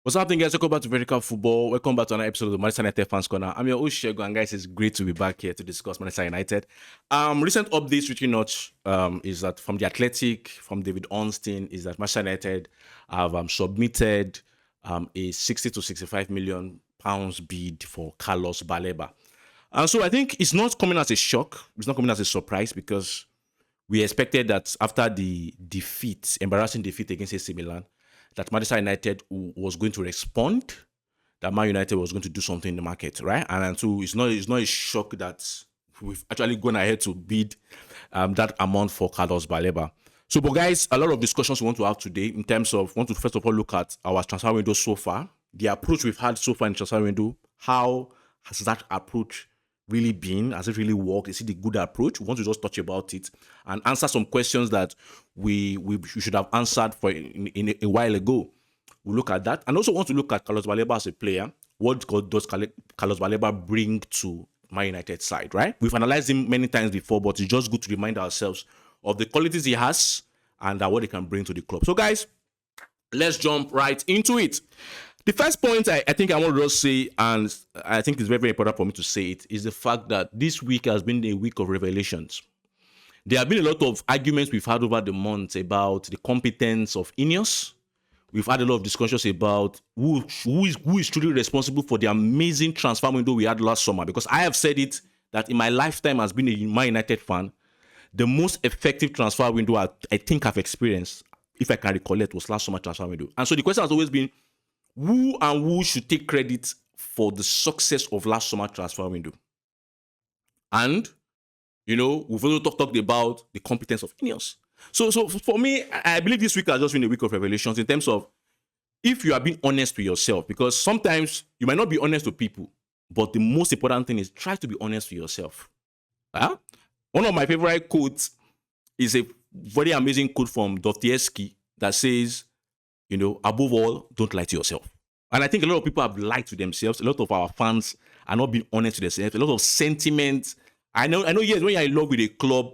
What's happening, guys? Welcome back to Vertical Football. Welcome back to another episode of the Manchester United Fans Corner. I'm your host, Shego, and guys, it's great to be back here to discuss Manchester United. Recent updates which you notch is that from the Athletic, from David Ornstein, is that Manchester United have submitted a 60 to 65 million pounds bid for Carlos Baleba. And so I think it's not coming as a shock. It's not coming as a surprise because we expected that after the embarrassing defeat against AC Milan, that Manchester United was going to respond, that Man United was going to do something in the market, right? And so it's not a shock that we've actually gone ahead to bid that amount for Carlos Baleba. So, but guys, a lot of discussions we want to have today in terms of, want to first of all look at our transfer window so far, the approach we've had so far in transfer window, how has that approach really been? Has it really worked? Is it a good approach? We want to just touch about it and answer some questions that we should have answered for in a while ago. We'll look at that. And also want to look at Carlos Baleba as a player. What does Carlos Baleba bring to Man United side, right? We've analyzed him many times before, but it's just good to remind ourselves of the qualities he has and what he can bring to the club. So guys, let's jump right into it. The first point I think I want to just say, and I think it's very, very important for me to say it, is the fact that this week has been a week of revelations. There have been a lot of arguments we've had over the months about the competence of INEOS. We've had a lot of discussions about who is truly responsible for the amazing transfer window we had last summer. Because I have said it, that in my lifetime as being a Man United fan, the most effective transfer window I think I've experienced, if I can recollect, was last summer transfer window. And so the question has always been, who should take credit for the success of last summer transfer window? And, we've also talked about the competence of INEOS. So for me, I believe this week has just been a week of revelations in terms of if you are being honest with yourself, because sometimes you might not be honest with people, but the most important thing is try to be honest with yourself. One of my favorite quotes is a very amazing quote from Dostoevsky that says, above all, don't lie to yourself. And I think a lot of people have lied to themselves. A lot of our fans are not being honest with themselves. A lot of sentiment. I know. Yes, when you're in love with a club,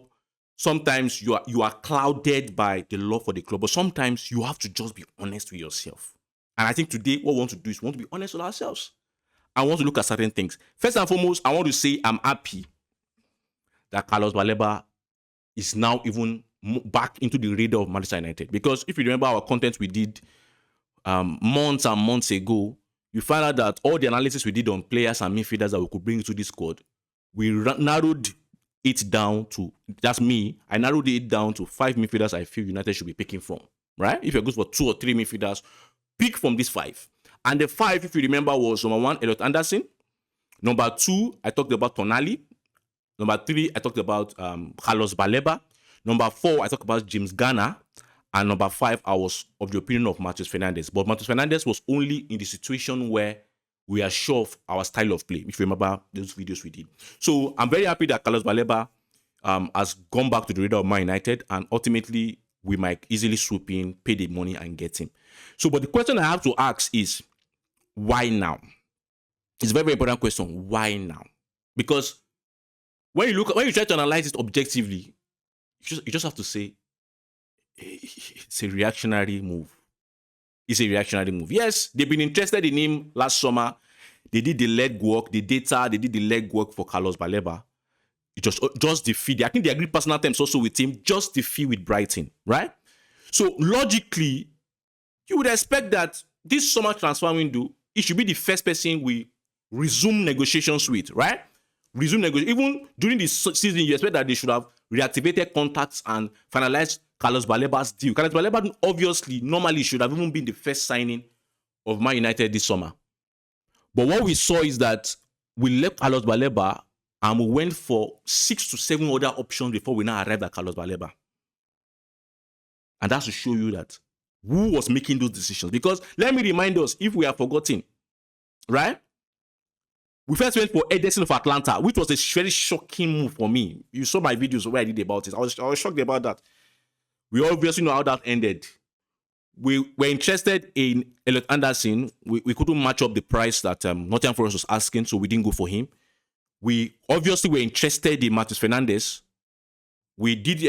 sometimes you are clouded by the love for the club. But sometimes you have to just be honest with yourself. And I think today what we want to do is we want to be honest with ourselves. I want to look at certain things. First and foremost, I want to say I'm happy that Carlos Baleba is now even back into the radar of Manchester United. Because if you remember our content we did months and months ago, you find out that all the analysis we did on players and midfielders that we could bring into this squad, we narrowed it down to, that's me, I narrowed it down to 5 midfielders I feel United should be picking from, right? If you're good for 2 or 3 midfielders, pick from these 5. And the 5, if you remember, was number 1, Elliot Anderson. Number 2, I talked about Tonali. Number 3, I talked about Carlos Baleba. Number 4, I talked about James Garner. And number 5, I was of the opinion of Matheus Fernandes. But Matheus Fernandes was only in the situation where we are sure of our style of play, if you remember those videos we did. So I'm very happy that Carlos Baleba has gone back to the radar of Man United, and ultimately we might easily swoop in, pay the money, and get him. So, but the question I have to ask is, why now? It's a very, very important question. Why now? Because when you try to analyze it objectively, you just have to say it's a reactionary move. It's a reactionary move. Yes, they've been interested in him last summer. They did the legwork, they did the legwork for Carlos Baleba. It just the fee. I think they agreed personal terms also with him, just the fee with Brighton, right? So logically, you would expect that this summer transfer window, it should be the first person we resume negotiations with, right? Even during the season, you expect that they should have reactivated contacts and finalized Carlos Baleba's deal. Carlos Baleba obviously normally should have even been the first signing of Man United this summer. But what we saw is that we left Carlos Baleba and we went for 6 to 7 other options before we now arrived at Carlos Baleba. And that's to show you that who was making those decisions. Because let me remind us, if we have forgotten, right? We first went for Ederson of Atlanta, which was a very shocking move for me. You saw my videos where I did about it. I was shocked about that. We obviously know how that ended. We were interested in Elliot Anderson. We couldn't match up the price that Nottingham Forest was asking, so we didn't go for him. We obviously were interested in Matheus Fernandes. We did,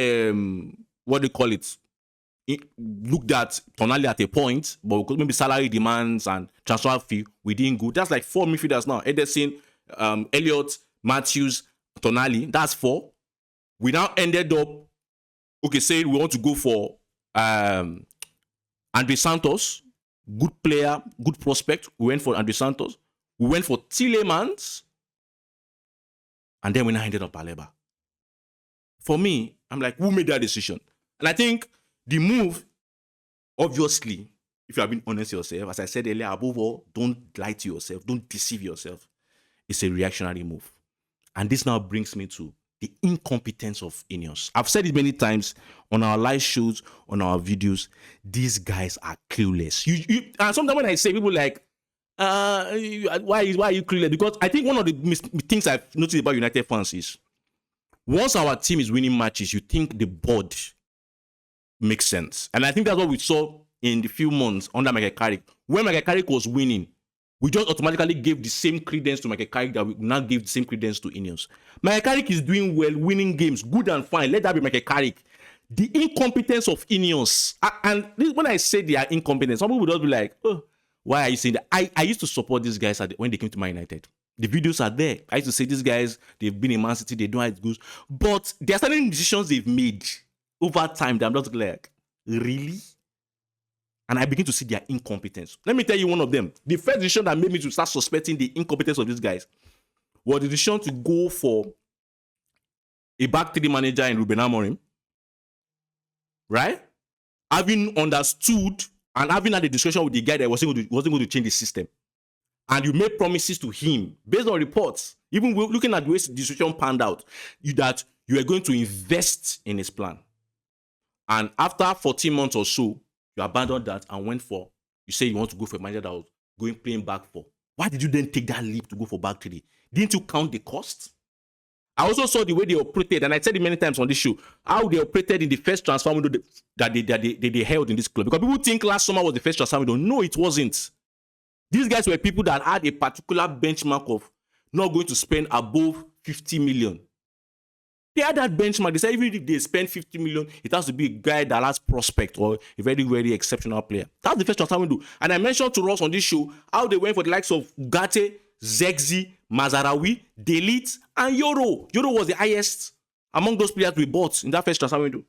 looked at Tonali at a point, but because maybe salary demands and transfer fee, we didn't go. That's like 4 midfielders now. Ederson, Elliott, Matthews, Tonali. That's 4. We now ended up, saying we want to go for Andre Santos. Good player, good prospect. We went for Andre Santos. We went for Tielemans. And then we now ended up Baleba. For me, I'm like, who made that decision? And I think the move, obviously, if you have been honest with yourself, as I said earlier, above all, don't lie to yourself, don't deceive yourself. It's a reactionary move. And this now brings me to the incompetence of INEOS. I've said it many times on our live shows, on our videos. These guys are clueless. And sometimes when I say, people like, why are you clueless? Because I think one of the things I've noticed about United fans is, once our team is winning matches, you think the board makes sense. And I think that's what we saw in the few months under Michael Carrick. When Michael Carrick was winning, we just automatically gave the same credence to Michael Carrick that we now give the same credence to INEOS. Michael Carrick is doing well, winning games, good and fine. Let that be Michael Carrick. The incompetence of INEOS, and when I say they are incompetent, some people would just be like, oh, why are you saying that? I used to support these guys when they came to Man United. The videos are there. I used to say these guys, they've been in Man City, they know how it goes. But there are certain decisions they've made over time that I'm just like, really? And I begin to see their incompetence. Let me tell you one of them. The first decision that made me to start suspecting the incompetence of these guys was the decision to go for a back three manager in Ruben Amorim. Right? Having understood and having had a discussion with the guy that wasn't going to change the system. And you made promises to him based on reports, even looking at the way the situation panned out, that you are going to invest in his plan. And after 14 months or so, you abandoned that and went for, you say you want to go for a manager that was playing back 4. Why did you then take that leap to go for back 3? Didn't you count the cost? I also saw the way they operated, and I said it many times on this show, how they operated in the first transfer window that they held in this club. Because people think last summer was the first transfer window. No, it wasn't. These guys were people that had a particular benchmark of not going to spend above 50 million. They had that benchmark. They said even if they spend 50 million, it has to be a guy that has prospect or a very, very exceptional player. That's the first transfer window. And I mentioned to Ross on this show how they went for the likes of Ugarte, Zegzi, Mazarawi, Delete, and Yoro. Yoro was the highest among those players we bought in that first transfer window.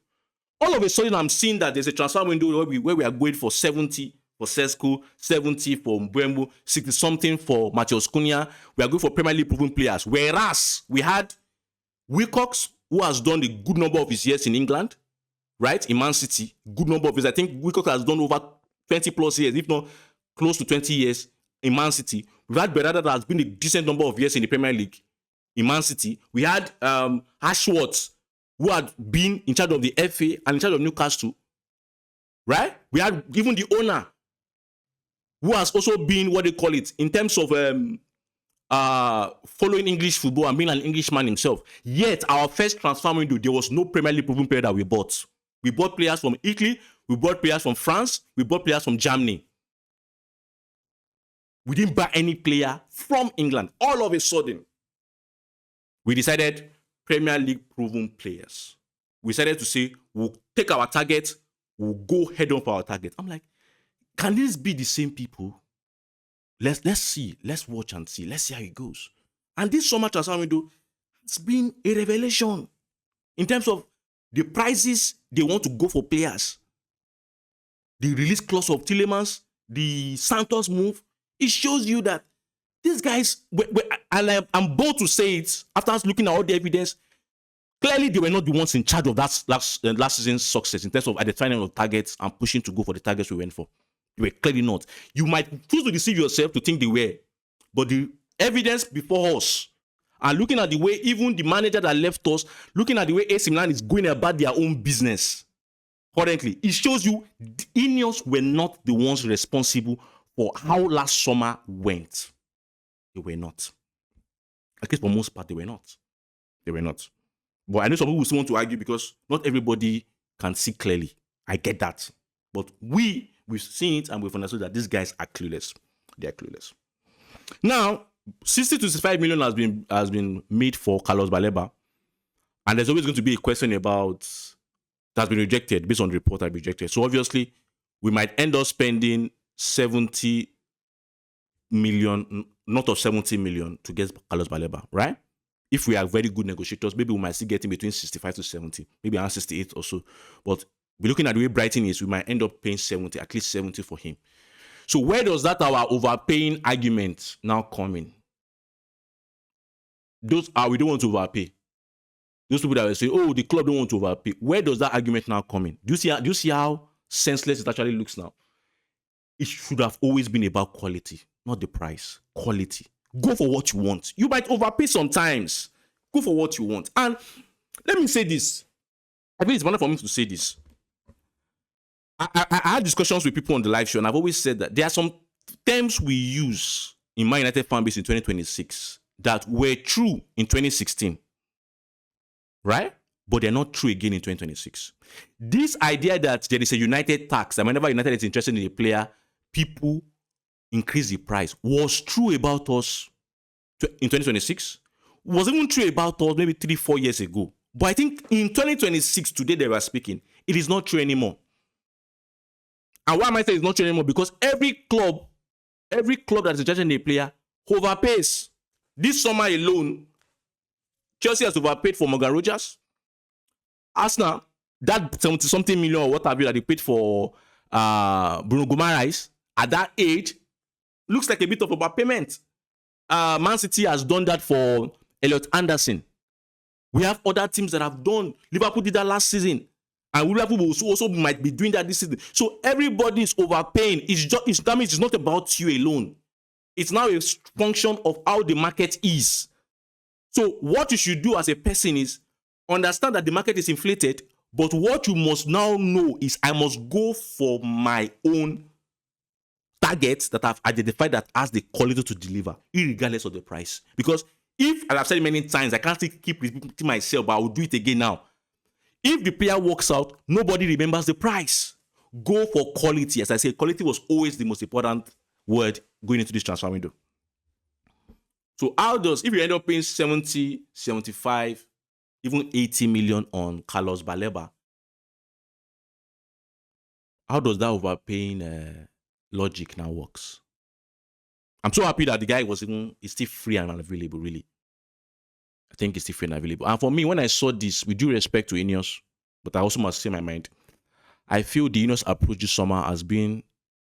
All of a sudden, I'm seeing that there's a transfer window where we are going for 70 for Sesko, 70 for Mbembo, 60-something for Matheus Cunha. We are going for Premier League proven players. Whereas we had Wilcox, who has done a good number of his years in England, right? In Man City, good number of years. I think Wilcox has done over 20 plus years, if not close to 20 years in Man City. We've had Berada that has been a decent number of years in the Premier League in Man City. We had Ashworth, who had been in charge of the FA and in charge of Newcastle, right? We had even the owner, who has also been, what they call it, in terms of following English football and being an Englishman himself. Yet, our first transfer window, there was no Premier League proven player that we bought. We bought players from Italy, we bought players from France, we bought players from Germany. We didn't buy any player from England. All of a sudden, we decided Premier League proven players. We decided to say, we'll take our target, we'll go head on for our target. I'm like, can this be the same people? Let's see. Let's watch and see. Let's see how it goes. And this summer transfer window has been a revelation in terms of the prices they want to go for players. The release clause of Tielemans, the Santos move, it shows you that these guys, and I'm bold to say it after looking at all the evidence, clearly they were not the ones in charge of that last season's success in terms of identifying the targets and pushing to go for the targets we went for. They were clearly not. You might choose to deceive yourself to think they were, but the evidence before us, and looking at the way even the manager that left us, looking at the way AC Milan is going about their own business currently, it shows you the INEOS were not the ones responsible for how last summer went. They were not. At least for most part, they were not. They were not. But I know some people still want to argue because not everybody can see clearly. I get that. But we've seen it and we've understood that these guys are clueless. They are clueless. Now, 60 to 65 million has been made for Carlos Baleba. And there's always going to be a question about That's been rejected based on the report I've rejected. So obviously, we might end up spending 70 million, not of 70 million to get Carlos Baleba, right? If we are very good negotiators, maybe we might still get him between 65 to 70, maybe around 68 or so. But we're looking at the way Brighton is, we might end up paying 70, at least 70 for him. So where does that our overpaying argument now come in? We don't want to overpay. Those people that will say, oh, the club don't want to overpay. Where does that argument now come in? Do you see how senseless it actually looks now? It should have always been about quality, not the price. Quality. Go for what you want. You might overpay sometimes. Go for what you want. And let me say this. I think it's wonderful for me to say this. I had discussions with people on the live show, and I've always said that there are some terms we use in Man United fan base in 2026 that were true in 2016. Right? But they're not true again in 2026. This idea that there is a United tax, and whenever United is interested in a player, people increase the price, was true about us in 2026, was even true about us maybe 3-4 years ago. But I think in 2026, today they were speaking, it is not true anymore. And why am I saying it's not true anymore? Because every club that is interested in a player overpays. This summer alone, Chelsea has overpaid for Morgan Rogers. Arsenal, that 70-something million or what have you that they paid for Bruno Guimaraes at that age, looks like a bit of overpayment. Man City has done that for Elliot Anderson. We have other teams that have done. Liverpool did that last season. And Liverpool also might be doing that this season. So everybody is overpaying. That means it's not about you alone. It's now a function of how the market is. So what you should do as a person is understand that the market is inflated, but what you must now know is I must go for my own targets that I've identified that has the quality to deliver, regardless of the price. Because if, as I've said many times, I can't keep repeating myself, but I will do it again now. If the player works out, nobody remembers the price. Go for quality. As I say, quality was always the most important word going into this transfer window. So if you end up paying 70, 75, even 80 million on Carlos Baleba, how does that overpaying logic now works? I'm so happy that the guy is still free and available, really. I think it's still free and available. And for me, when I saw this, with due respect to INEOS, but I also must say my mind, I feel the INEOS approach this summer has been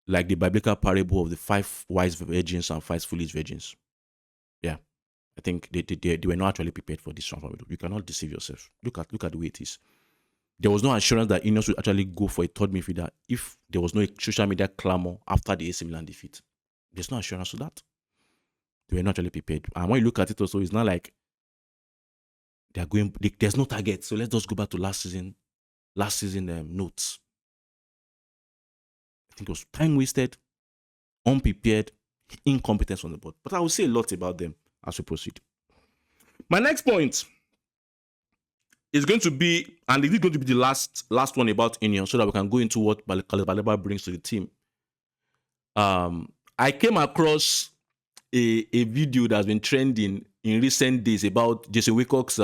like the biblical parable of the 5 wise virgins and 5 foolish virgins. Yeah. I think they were not actually prepared for this transfer window. You cannot deceive yourself. Look at the way it is. There was no assurance that INEOS would actually go for a third midfielder if there was no social media clamor after the AC Milan defeat. There's no assurance to that. They were not actually prepared. And when you look at it also, it's not like there's no target. So let's just go back to last season notes. I think it was time wasted, unprepared, incompetence on the board. But I will say a lot about them as we proceed. My next point is going to be, and it is going to be the last one about INEOS, so that we can go into what Carlos Baleba brings to the team. I came across a video that's been trending in recent days about Jason Wilcock's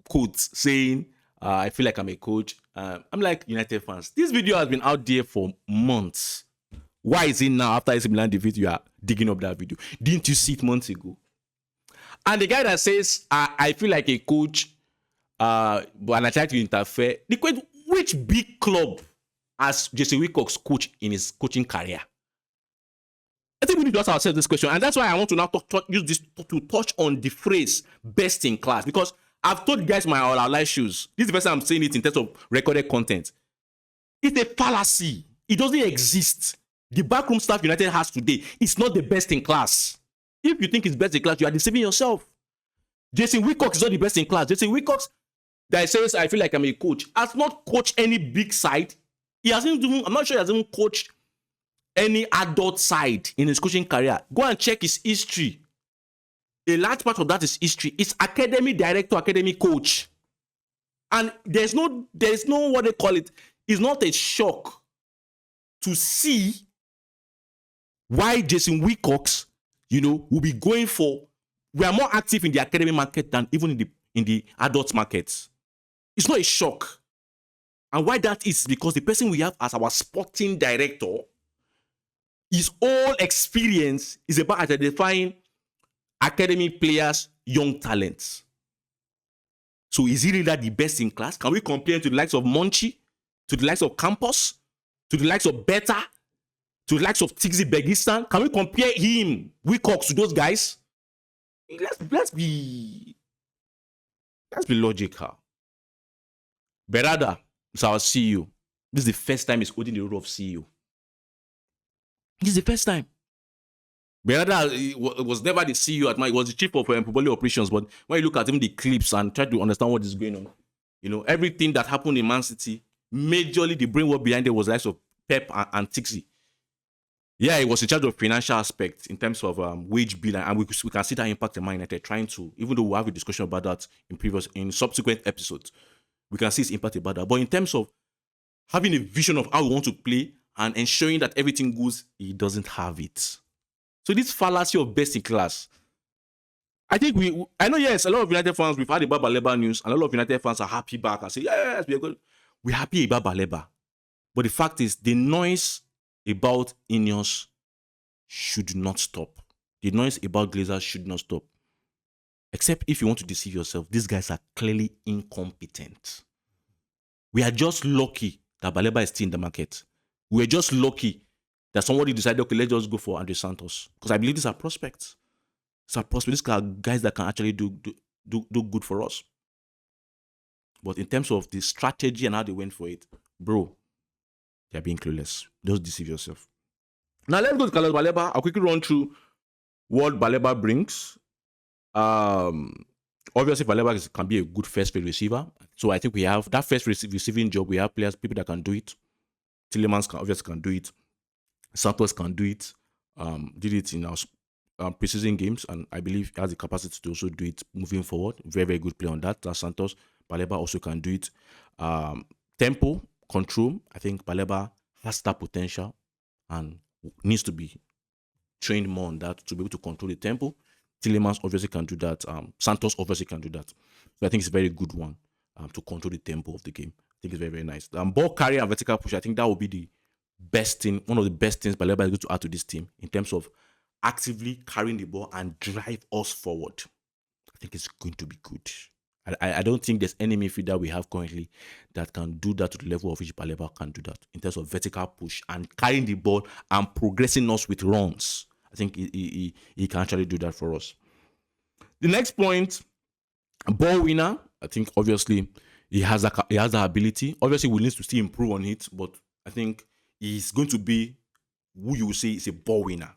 quotes saying, I feel like I'm a coach. I'm like United fans. This video has been out there for months. Why is it now, after AC Milan defeat, you are digging up that video? Didn't you see it months ago? And the guy that says, I feel like a coach, but I try to interfere. The question, which big club has Jason Wilcock's coach in his coaching career? I think we need to ask ourselves this question. And that's why I want to now use this to touch on the phrase best in class. Because I've told you guys our live shows. This is the first time I'm saying it in terms of recorded content. It's a fallacy. It doesn't exist. The backroom staff United has today is not the best in class. If you think it's best in class, you are deceiving yourself. Jason Wilcock is not the best in class. Jason Wilcock, that says, I feel like I'm a coach, has not coached any big side. I'm not sure he has even coached any adult side in his coaching career. Go and check his history. A large part of that is history. It's academy director, academy coach. And there's no what they call it. It's not a shock to see why Jason Wilcock, will be going for. We are more active in the academy market than even in the adult markets. It's not a shock. And why that is because the person we have as our sporting director, his whole experience is about identifying academy players, young talents. So is he really the best in class? Can we compare him to the likes of Monchi, to the likes of Campos, to the likes of Beta, to the likes of Tixi Begistan? Can we compare him, Wilcox, to those guys? Let's be logical. Berada is our CEO. This is the first time he's holding the role of CEO. This is the first time. Berada was never the CEO at Man. He was the chief of football operations. But when you look at even the clips and try to understand what is going on, everything that happened in Man City, majorly the brainwork behind it was the likes of Pep and Tixi. Yeah, he was in charge of financial aspects in terms of wage bill, and we can see that impact in Man United. Trying to, even though we have a discussion about that in subsequent episodes, we can see its impact about that. But in terms of having a vision of how we want to play and ensuring that everything goes, he doesn't have it. So this fallacy of best in class, I think I know, yes, a lot of United fans, we've had about Baleba news, and a lot of United fans are happy back and say, yes, we're good. We're happy about Baleba. But the fact is, the noise about INEOS should not stop. The noise about Glazers should not stop. Except if you want to deceive yourself, these guys are clearly incompetent. We are just lucky that Baleba is still in the market. We're just lucky that somebody decided, okay, let's just go for Andre Santos. Because I believe these are prospects. These are guys that can actually do good for us. But in terms of the strategy and how they went for it, bro, they're being clueless. Don't deceive yourself. Now let's go to Carlos Baleba. I'll quickly run through what Baleba brings. Obviously, Baleba can be a good first-field receiver. So I think we have that first receiving job. We have people that can do it. Tillemans obviously can do it. Santos can do it. Did it in our preseason games, and I believe he has the capacity to also do it moving forward. Very, very good play on that. That's Santos. Baleba also can do it. Tempo, control. I think Baleba has that potential and needs to be trained more on that to be able to control the tempo. Tillemans obviously can do that. Santos obviously can do that. So I think it's a very good one to control the tempo of the game. I think it's very, very nice. Ball carry and vertical push, I think that will be the best thing, one of the best things Baleba is going to add to this team in terms of actively carrying the ball and drive us forward. I think it's going to be good. I don't think there's any midfielder we have currently that can do that to the level of which Baleba can do that in terms of vertical push and carrying the ball and progressing us with runs. I think he can actually do that for us. The next point, ball winner. I think obviously he has that ability. Obviously, we need to still improve on it, but I think he's going to be who you will say is a ball winner.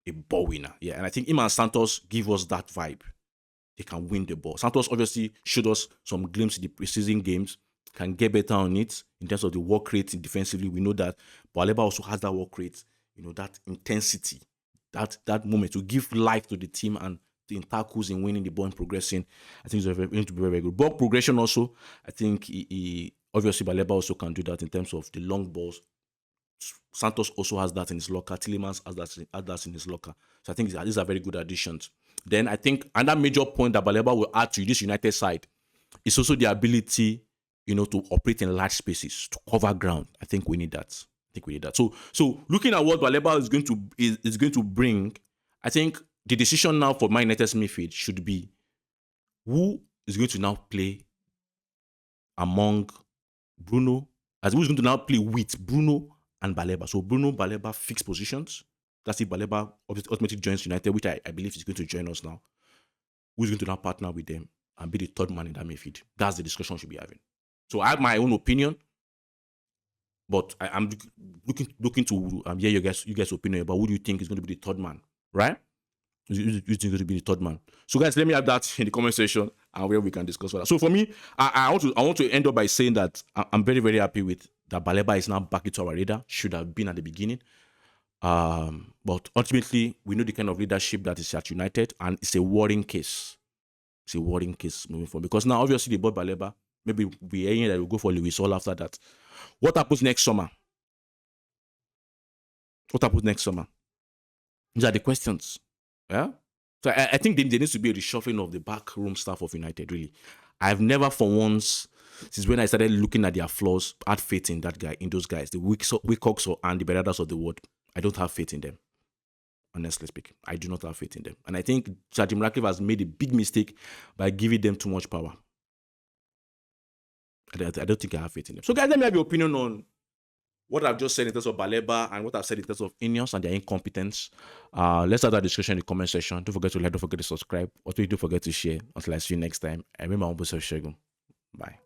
A ball winner, yeah. And I think him and Santos give us that vibe. They can win the ball. Santos obviously showed us some glimpses in the preseason games. Can get better on it in terms of the work rate defensively. We know that Baleba also has that work rate. That intensity, that moment to give life to the team and in tackles in winning the ball and progressing. I think it's going to be very, very good. Ball progression also. I think he obviously Baleba also can do that in terms of the long balls. Santos also has that in his locker. Tillemans has that in his locker. So I think these are very good additions. Then I think another major point that Baleba will add to this United side is also the ability, to operate in large spaces, to cover ground. I think we need that. So looking at what Baleba is going to bring, I think the decision now for Man United's midfield should be who is going to now play among Bruno, as who's going to now play with Bruno and Baleba. So Bruno, Baleba, fixed positions. That's if Baleba ultimately joins United, which I believe is going to join us now. Who's going to now partner with them and be the third man in that midfield? That's the discussion we should be having. So I have my own opinion, but I'm looking to hear you guys' opinion about who do you think is going to be the third man, right? You think is going to be the third man? So guys, let me have that in the comment section and where we can discuss that. So for me, I want to end up by saying that I'm very, very happy with that Baleba is now back into our radar. Should have been at the beginning. But ultimately, we know the kind of leadership that is at United, and it's a worrying case. It's a worrying case moving forward. Because now, obviously, they bought Baleba. Maybe we're hearing that we'll go for Luis all after that. What happens next summer? These are the questions. Yeah? So I think there needs to be a reshuffling of the backroom staff of United, really. I've never for once since when I started looking at their flaws, had faith in that guy, in those guys, the Wilcox and the Beradas of the world. I don't have faith in them. Honestly speaking, I do not have faith in them. And I think Sir Jim Ratcliffe has made a big mistake by giving them too much power. I don't think I have faith in them. So guys, let me have your opinion on what I've just said in terms of Baleba and what I've said in terms of INEOS and their incompetence. Let's have that discussion in the comment section. Don't forget to like, don't forget to subscribe. Also, don't forget to share. Until I see you next time. I remember my own Bye.